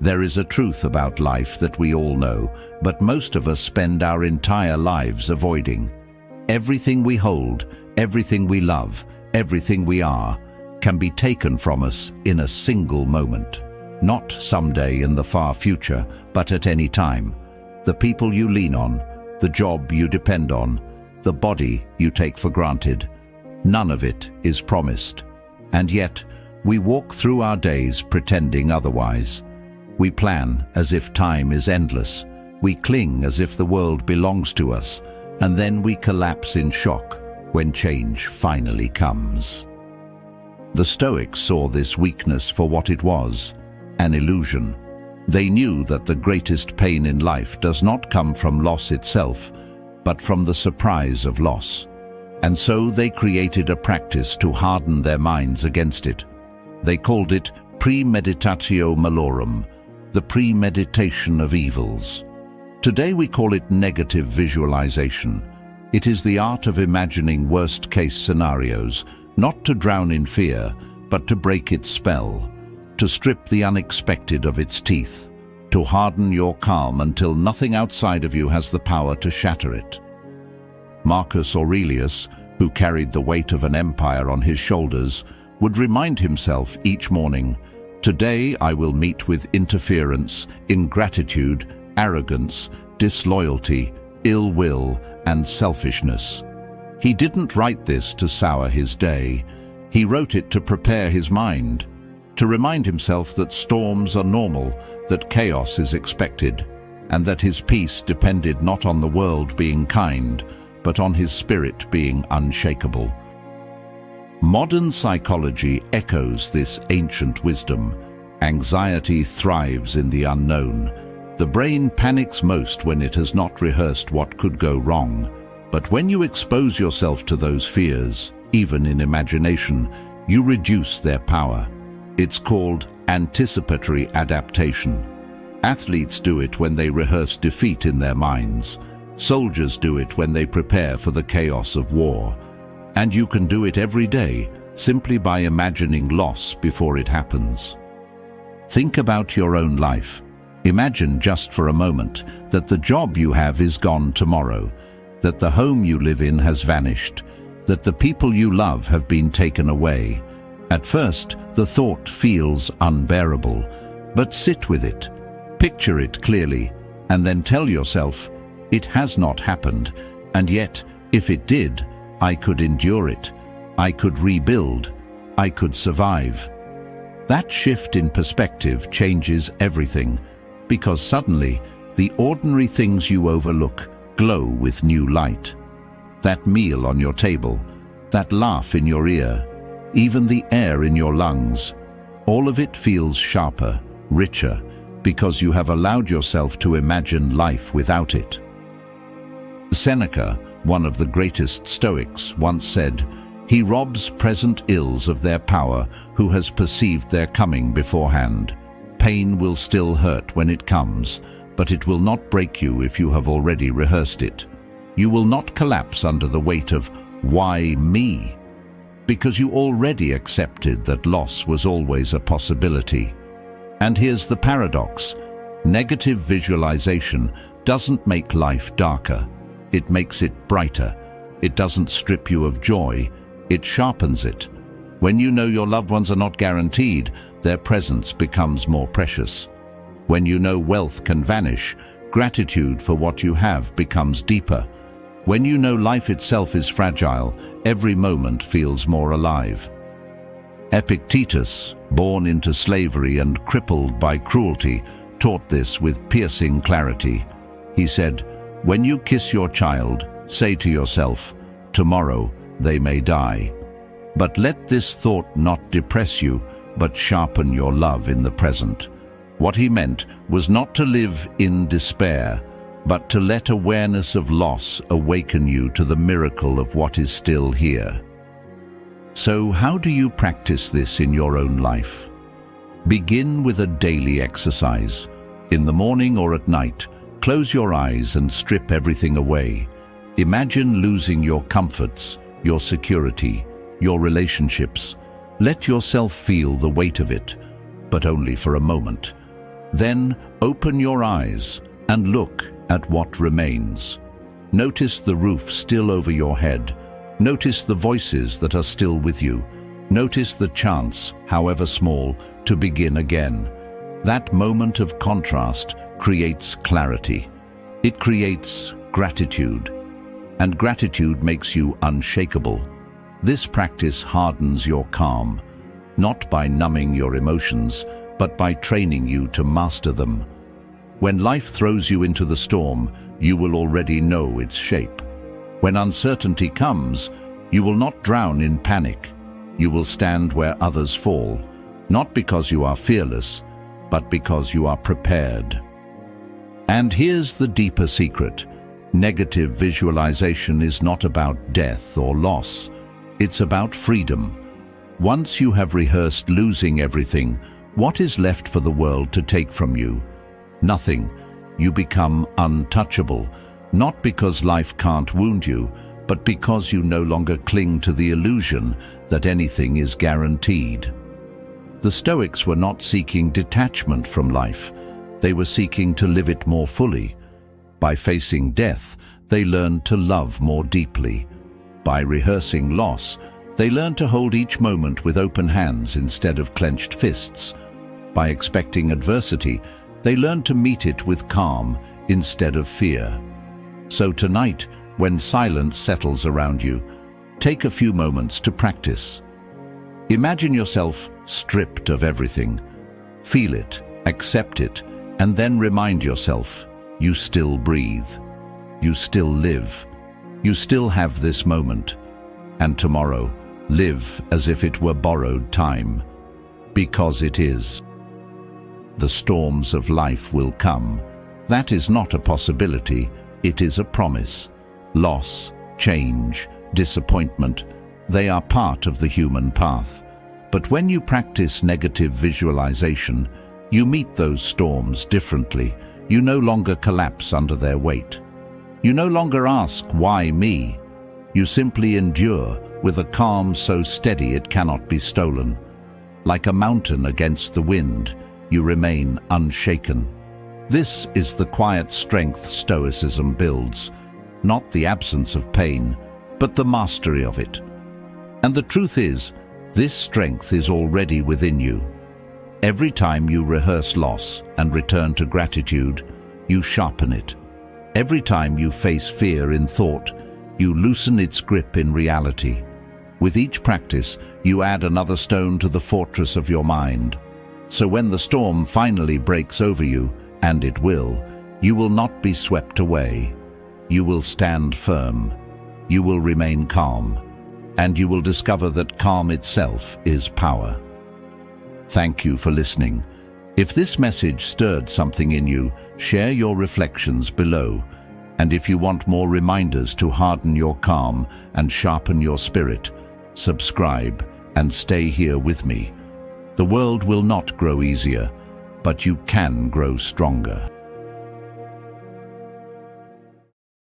There is a truth about life that we all know, but most of us spend our entire lives avoiding. Everything we hold, everything we love, everything we are, can be taken from us in a single moment. Not someday in the far future, but at any time. The people you lean on, the job you depend on, the body you take for granted, none of it is promised. And yet, we walk through our days pretending otherwise. We plan as if time is endless. We cling as if the world belongs to us, and then we collapse in shock when change finally comes. The Stoics saw this weakness for what it was, an illusion. They knew that the greatest pain in life does not come from loss itself, but from the surprise of loss. And so they created a practice to harden their minds against it. They called it premeditatio malorum, the premeditation of evils. Today we call it negative visualization. It is the art of imagining worst-case scenarios, not to drown in fear, but to break its spell, to strip the unexpected of its teeth, to harden your calm until nothing outside of you has the power to shatter it. Marcus Aurelius, who carried the weight of an empire on his shoulders, would remind himself each morning, "Today I will meet with interference, ingratitude, arrogance, disloyalty, ill will, and selfishness." He didn't write this to sour his day. He wrote it to prepare his mind, to remind himself that storms are normal, that chaos is expected, and that his peace depended not on the world being kind, but on his spirit being unshakable. Modern psychology echoes this ancient wisdom. Anxiety thrives in the unknown. The brain panics most when it has not rehearsed what could go wrong. But when you expose yourself to those fears, even in imagination, you reduce their power. It's called anticipatory adaptation. Athletes do it when they rehearse defeat in their minds. Soldiers do it when they prepare for the chaos of war. And you can do it every day, simply by imagining loss before it happens. Think about your own life. Imagine just for a moment that the job you have is gone tomorrow, that the home you live in has vanished, that the people you love have been taken away. At first, the thought feels unbearable, but sit with it. Picture it clearly, and then tell yourself, it has not happened, and yet, if it did, I could endure it. I could rebuild. I could survive. That shift in perspective changes everything, because suddenly, the ordinary things you overlook glow with new light. That meal on your table, that laugh in your ear, even the air in your lungs, all of it feels sharper, richer, because you have allowed yourself to imagine life without it. Seneca, one of the greatest Stoics, once said, "He robs present ills of their power who has perceived their coming beforehand. Pain will still hurt when it comes, but it will not break you if you have already rehearsed it. You will not collapse under the weight of, 'Why me?' because you already accepted that loss was always a possibility." And here's the paradox. Negative visualization doesn't make life darker. It makes it brighter. It doesn't strip you of joy. It sharpens it. When you know your loved ones are not guaranteed, their presence becomes more precious. When you know wealth can vanish, gratitude for what you have becomes deeper. When you know life itself is fragile, every moment feels more alive. Epictetus, born into slavery and crippled by cruelty, taught this with piercing clarity. He said, "When you kiss your child, say to yourself, 'Tomorrow they may die.' But let this thought not depress you, but sharpen your love in the present." What he meant was not to live in despair, but to let awareness of loss awaken you to the miracle of what is still here. So how do you practice this in your own life? Begin with a daily exercise. In the morning or at night, close your eyes and strip everything away. Imagine losing your comforts, your security, your relationships. Let yourself feel the weight of it, but only for a moment. Then open your eyes and look at what remains. Notice the roof still over your head. Notice the voices that are still with you. Notice the chance, however small, to begin again. That moment of contrast creates clarity. It creates gratitude. And gratitude makes you unshakable. This practice hardens your calm, not by numbing your emotions, but by training you to master them. When life throws you into the storm, you will already know its shape. When uncertainty comes, you will not drown in panic. You will stand where others fall, not because you are fearless, but because you are prepared. And here's the deeper secret. Negative visualization is not about death or loss. It's about freedom. Once you have rehearsed losing everything, what is left for the world to take from you? Nothing. You become untouchable, not because life can't wound you, but because you no longer cling to the illusion that anything is guaranteed. The Stoics were not seeking detachment from life. They were seeking to live it more fully. By facing death, they learned to love more deeply. By rehearsing loss, they learned to hold each moment with open hands instead of clenched fists. By expecting adversity, they learned to meet it with calm instead of fear. So tonight, when silence settles around you, take a few moments to practice. Imagine yourself stripped of everything. Feel it, accept it, and then remind yourself, you still breathe. You still live. You still have this moment. And tomorrow, live as if it were borrowed time. Because it is. The storms of life will come. That is not a possibility, it is a promise. Loss, change, disappointment, they are part of the human path. But when you practice negative visualization, you meet those storms differently. You no longer collapse under their weight. You no longer ask, why me? You simply endure with a calm so steady it cannot be stolen. Like a mountain against the wind, you remain unshaken. This is the quiet strength Stoicism builds, not the absence of pain, but the mastery of it. And the truth is, this strength is already within you. Every time you rehearse loss and return to gratitude, you sharpen it. Every time you face fear in thought, you loosen its grip in reality. With each practice, you add another stone to the fortress of your mind. So when the storm finally breaks over you, and it will, you will not be swept away. You will stand firm. You will remain calm. And you will discover that calm itself is power. Thank you for listening. If this message stirred something in you, share your reflections below. And if you want more reminders to harden your calm and sharpen your spirit, subscribe and stay here with me. The world will not grow easier, but you can grow stronger.